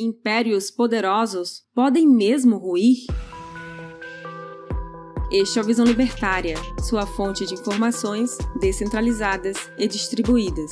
Impérios poderosos podem mesmo ruir? Este é o Visão Libertária, sua fonte de informações descentralizadas e distribuídas.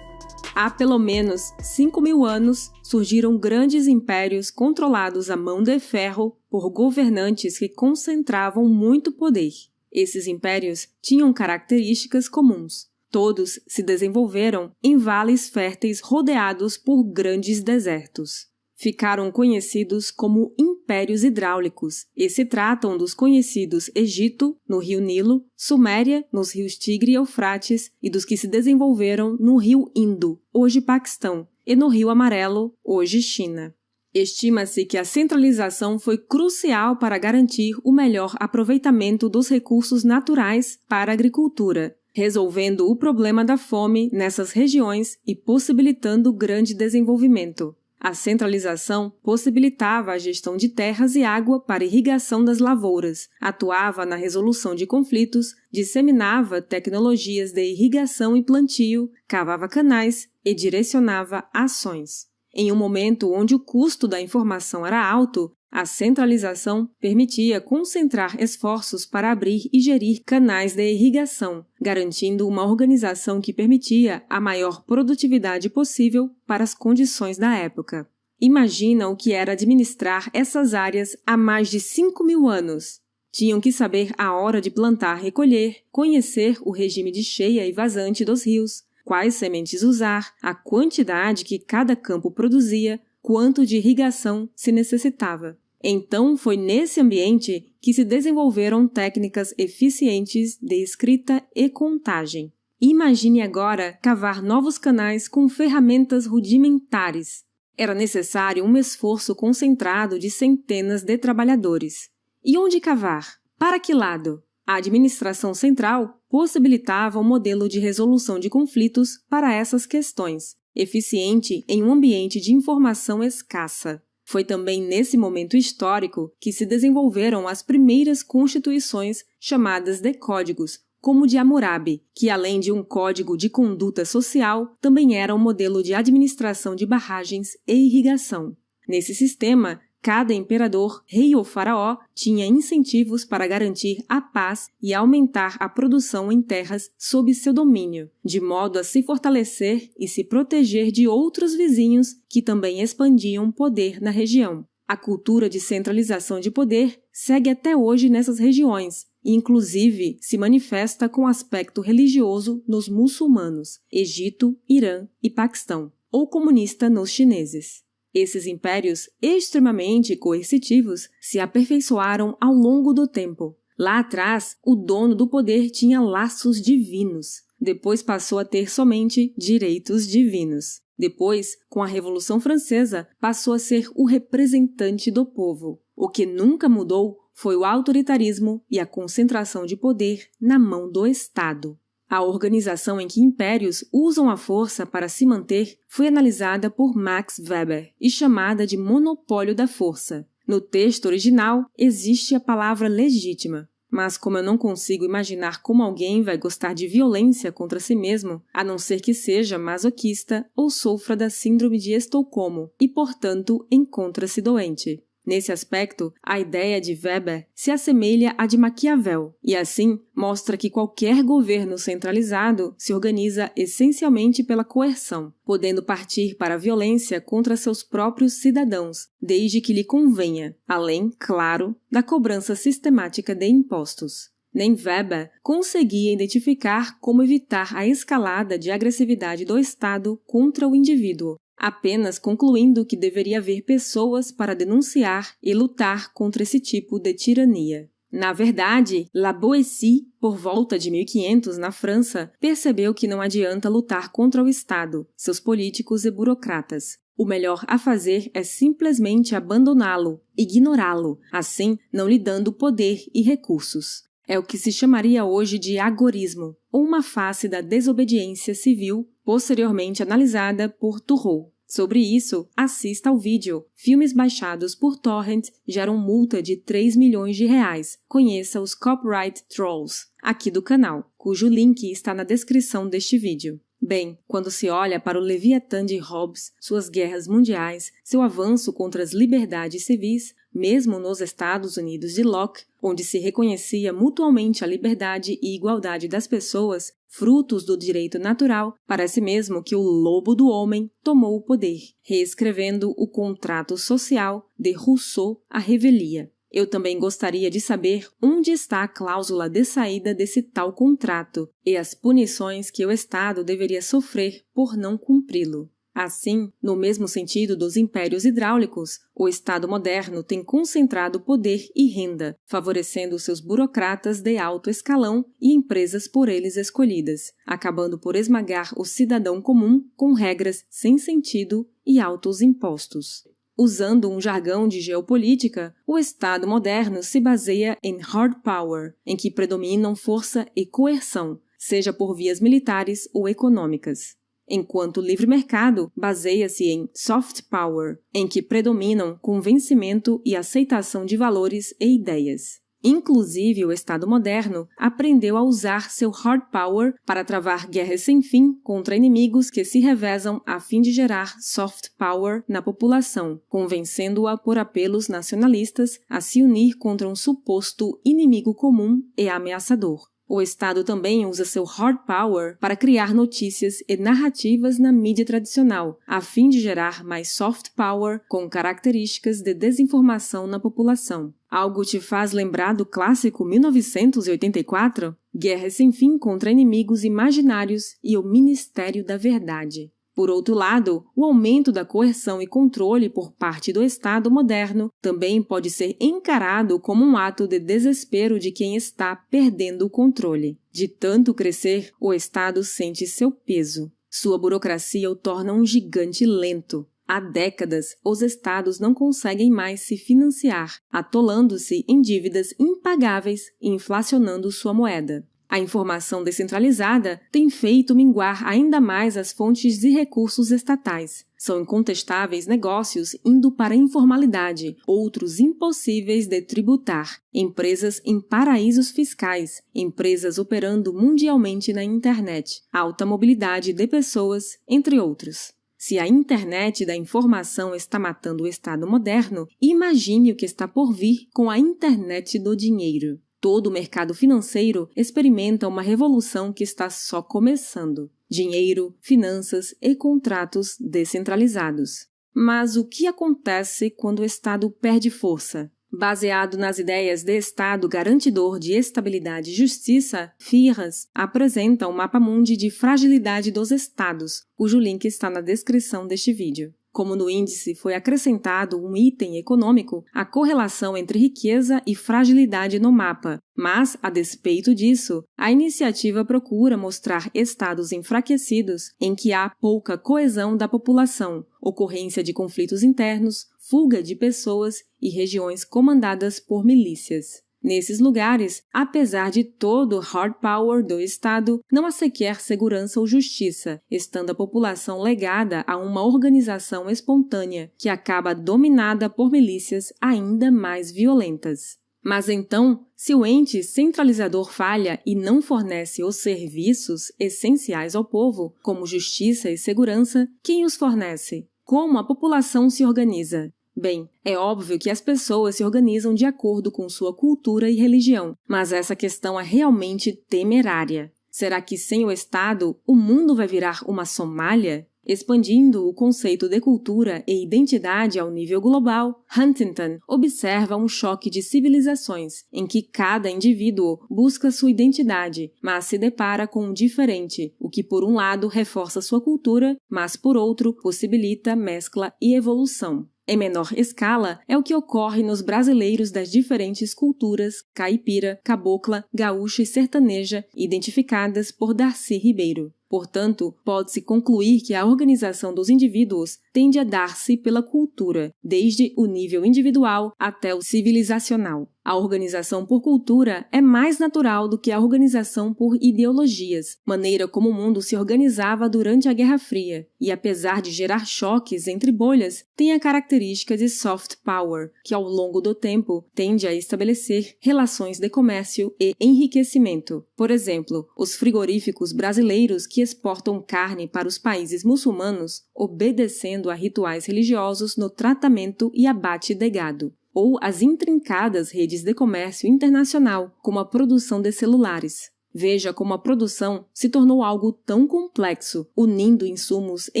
Há pelo menos 5.000 anos surgiram grandes impérios controlados à mão de ferro por governantes que concentravam muito poder. Esses impérios tinham características comuns. Todos se desenvolveram em vales férteis rodeados por grandes desertos. Ficaram conhecidos como impérios hidráulicos e se tratam dos conhecidos Egito, no rio Nilo, Suméria, nos rios Tigre e Eufrates, e dos que se desenvolveram no rio Indo, hoje Paquistão, e no rio Amarelo, hoje China. Estima-se que a centralização foi crucial para garantir o melhor aproveitamento dos recursos naturais para a agricultura, resolvendo o problema da fome nessas regiões e possibilitando grande desenvolvimento. A centralização possibilitava a gestão de terras e água para irrigação das lavouras, atuava na resolução de conflitos, disseminava tecnologias de irrigação e plantio, cavava canais e direcionava ações. Em um momento onde o custo da informação era alto, a centralização permitia concentrar esforços para abrir e gerir canais de irrigação, garantindo uma organização que permitia a maior produtividade possível para as condições da época. Imagina o que era administrar essas áreas há mais de 5.000 anos. Tinham que saber a hora de plantar e recolher, conhecer o regime de cheia e vazante dos rios, quais sementes usar, a quantidade que cada campo produzia, quanto de irrigação se necessitava. Então, foi nesse ambiente que se desenvolveram técnicas eficientes de escrita e contagem. Imagine agora cavar novos canais com ferramentas rudimentares. Era necessário um esforço concentrado de centenas de trabalhadores. E onde cavar? Para que lado? A administração central possibilitava um modelo de resolução de conflitos para essas questões, eficiente em um ambiente de informação escassa. Foi também nesse momento histórico que se desenvolveram as primeiras constituições chamadas de códigos, como o de Hammurabi, que além de um código de conduta social, também era um modelo de administração de barragens e irrigação. Nesse sistema, cada imperador, rei ou faraó tinha incentivos para garantir a paz e aumentar a produção em terras sob seu domínio, de modo a se fortalecer e se proteger de outros vizinhos que também expandiam poder na região. A cultura de centralização de poder segue até hoje nessas regiões e, inclusive, se manifesta com aspecto religioso nos muçulmanos, Egito, Irã e Paquistão, ou comunista nos chineses. Esses impérios extremamente coercitivos se aperfeiçoaram ao longo do tempo. Lá atrás, o dono do poder tinha laços divinos. Depois passou a ter somente direitos divinos. Depois, com a Revolução Francesa, passou a ser o representante do povo. O que nunca mudou foi o autoritarismo e a concentração de poder na mão do Estado. A organização em que impérios usam a força para se manter foi analisada por Max Weber e chamada de monopólio da força. No texto original, existe a palavra legítima, mas como eu não consigo imaginar como alguém vai gostar de violência contra si mesmo, a não ser que seja masoquista ou sofra da síndrome de Estocolmo e, portanto, encontra-se doente. Nesse aspecto, a ideia de Weber se assemelha à de Maquiavel, e assim mostra que qualquer governo centralizado se organiza essencialmente pela coerção, podendo partir para a violência contra seus próprios cidadãos, desde que lhe convenha, além, claro, da cobrança sistemática de impostos. Nem Weber conseguia identificar como evitar a escalada de agressividade do Estado contra o indivíduo, apenas concluindo que deveria haver pessoas para denunciar e lutar contra esse tipo de tirania. Na verdade, La Boétie, por volta de 1500 na França, percebeu que não adianta lutar contra o Estado, seus políticos e burocratas. O melhor a fazer é simplesmente abandoná-lo, ignorá-lo, assim não lhe dando poder e recursos. É o que se chamaria hoje de agorismo, ou uma face da desobediência civil, posteriormente analisada por Turreau. Sobre isso, assista ao vídeo. Filmes baixados por torrent geram multa de 3 milhões de reais. Conheça os Copyright Trolls, aqui do canal, cujo link está na descrição deste vídeo. Bem, quando se olha para o Leviatã de Hobbes, suas guerras mundiais, seu avanço contra as liberdades civis, mesmo nos Estados Unidos de Locke, onde se reconhecia mutuamente a liberdade e igualdade das pessoas, frutos do direito natural, parece mesmo que o lobo do homem tomou o poder, reescrevendo o contrato social de Rousseau à revelia. Eu também gostaria de saber onde está a cláusula de saída desse tal contrato e as punições que o Estado deveria sofrer por não cumpri-lo. Assim, no mesmo sentido dos impérios hidráulicos, o Estado moderno tem concentrado poder e renda, favorecendo seus burocratas de alto escalão e empresas por eles escolhidas, acabando por esmagar o cidadão comum com regras sem sentido e altos impostos. Usando um jargão de geopolítica, o Estado moderno se baseia em hard power, em que predominam força e coerção, seja por vias militares ou econômicas. Enquanto o livre mercado baseia-se em soft power, em que predominam convencimento e aceitação de valores e ideias. Inclusive, o Estado moderno aprendeu a usar seu hard power para travar guerras sem fim contra inimigos que se revezam a fim de gerar soft power na população, convencendo-a por apelos nacionalistas a se unir contra um suposto inimigo comum e ameaçador. O Estado também usa seu hard power para criar notícias e narrativas na mídia tradicional, a fim de gerar mais soft power com características de desinformação na população. Algo te faz lembrar do clássico 1984? Guerra sem fim contra inimigos imaginários e o Ministério da Verdade. Por outro lado, o aumento da coerção e controle por parte do Estado moderno também pode ser encarado como um ato de desespero de quem está perdendo o controle. De tanto crescer, o Estado sente seu peso. Sua burocracia o torna um gigante lento. Há décadas, os estados não conseguem mais se financiar, atolando-se em dívidas impagáveis e inflacionando sua moeda. A informação descentralizada tem feito minguar ainda mais as fontes de recursos estatais. São incontestáveis negócios indo para a informalidade, outros impossíveis de tributar, empresas em paraísos fiscais, empresas operando mundialmente na internet, alta mobilidade de pessoas, entre outros. Se a internet da informação está matando o Estado moderno, imagine o que está por vir com a internet do dinheiro. Todo o mercado financeiro experimenta uma revolução que está só começando. Dinheiro, finanças e contratos descentralizados. Mas o que acontece quando o Estado perde força? Baseado nas ideias de Estado garantidor de estabilidade e justiça, Firas apresenta um mapa-mundi de fragilidade dos Estados, cujo link está na descrição deste vídeo. Como no índice foi acrescentado um item econômico, a correlação entre riqueza e fragilidade no mapa, mas, a despeito disso, a iniciativa procura mostrar estados enfraquecidos em que há pouca coesão da população, ocorrência de conflitos internos, fuga de pessoas e regiões comandadas por milícias. Nesses lugares, apesar de todo o hard power do Estado, não há sequer segurança ou justiça, estando a população legada a uma organização espontânea, que acaba dominada por milícias ainda mais violentas. Mas então, se o ente centralizador falha e não fornece os serviços essenciais ao povo, como justiça e segurança, quem os fornece? Como a população se organiza? Bem, é óbvio que as pessoas se organizam de acordo com sua cultura e religião, mas essa questão é realmente temerária. Será que sem o Estado, o mundo vai virar uma Somália? Expandindo o conceito de cultura e identidade ao nível global, Huntington observa um choque de civilizações, em que cada indivíduo busca sua identidade, mas se depara com um diferente, o que por um lado reforça sua cultura, mas por outro possibilita mescla e evolução. Em menor escala, é o que ocorre nos brasileiros das diferentes culturas caipira, cabocla, gaúcha e sertaneja, identificadas por Darcy Ribeiro. Portanto, pode-se concluir que a organização dos indivíduos tende a dar-se pela cultura, desde o nível individual até o civilizacional. A organização por cultura é mais natural do que a organização por ideologias, maneira como o mundo se organizava durante a Guerra Fria, e apesar de gerar choques entre bolhas, tem a característica de soft power, que ao longo do tempo tende a estabelecer relações de comércio e enriquecimento. Por exemplo, os frigoríficos brasileiros que que exportam carne para os países muçulmanos, obedecendo a rituais religiosos no tratamento e abate de gado, ou as intrincadas redes de comércio internacional, como a produção de celulares. Veja como a produção se tornou algo tão complexo, unindo insumos e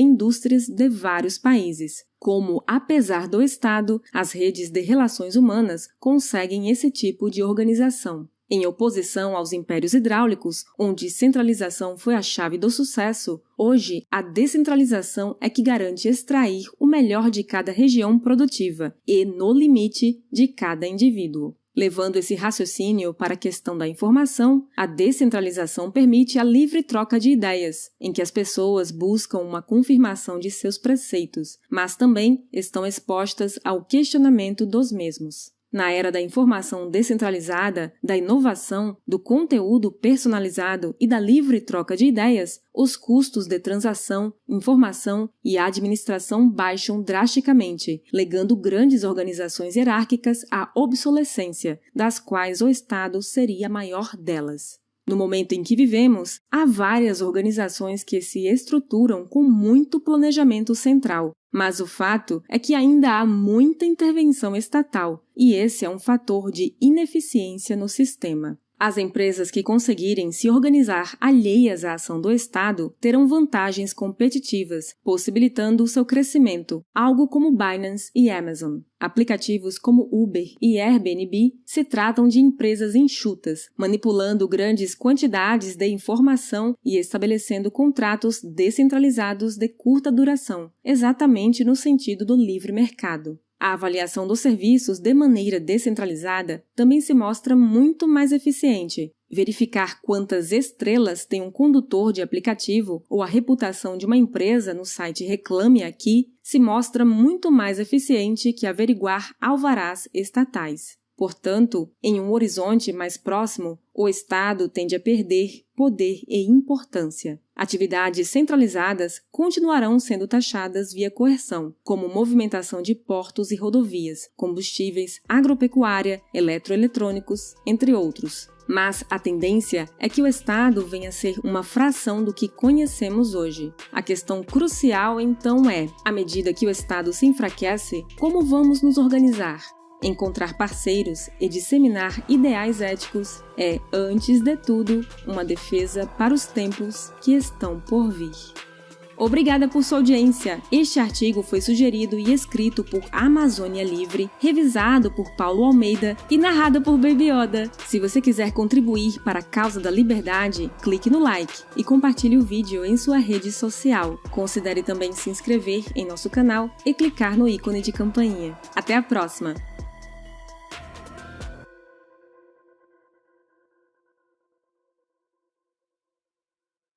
indústrias de vários países. Como, apesar do Estado, as redes de relações humanas conseguem esse tipo de organização. Em oposição aos impérios hidráulicos, onde centralização foi a chave do sucesso, hoje a descentralização é que garante extrair o melhor de cada região produtiva e, no limite, de cada indivíduo. Levando esse raciocínio para a questão da informação, a descentralização permite a livre troca de ideias, em que as pessoas buscam uma confirmação de seus preceitos, mas também estão expostas ao questionamento dos mesmos. Na era da informação descentralizada, da inovação, do conteúdo personalizado e da livre troca de ideias, os custos de transação, informação e administração baixam drasticamente, legando grandes organizações hierárquicas à obsolescência, das quais o Estado seria a maior delas. No momento em que vivemos, há várias organizações que se estruturam com muito planejamento central, mas o fato é que ainda há muita intervenção estatal, e esse é um fator de ineficiência no sistema. As empresas que conseguirem se organizar alheias à ação do Estado terão vantagens competitivas, possibilitando o seu crescimento, algo como Binance e Amazon. Aplicativos como Uber e Airbnb se tratam de empresas enxutas, manipulando grandes quantidades de informação e estabelecendo contratos descentralizados de curta duração, exatamente no sentido do livre mercado. A avaliação dos serviços de maneira descentralizada também se mostra muito mais eficiente. Verificar quantas estrelas tem um condutor de aplicativo ou a reputação de uma empresa no site Reclame Aqui se mostra muito mais eficiente que averiguar alvarás estatais. Portanto, em um horizonte mais próximo, o Estado tende a perder poder e importância. Atividades centralizadas continuarão sendo taxadas via coerção, como movimentação de portos e rodovias, combustíveis, agropecuária, eletroeletrônicos, entre outros. Mas a tendência é que o Estado venha a ser uma fração do que conhecemos hoje. A questão crucial, então, é, à medida que o Estado se enfraquece, como vamos nos organizar? Encontrar parceiros e disseminar ideais éticos é, antes de tudo, uma defesa para os tempos que estão por vir. Obrigada por sua audiência. Este artigo foi sugerido e escrito por Amazônia Livre, revisado por Paulo Almeida e narrado por Baby Yoda. Se você quiser contribuir para a causa da liberdade, clique no like e compartilhe o vídeo em sua rede social. Considere também se inscrever em nosso canal e clicar no ícone de campainha. Até a próxima!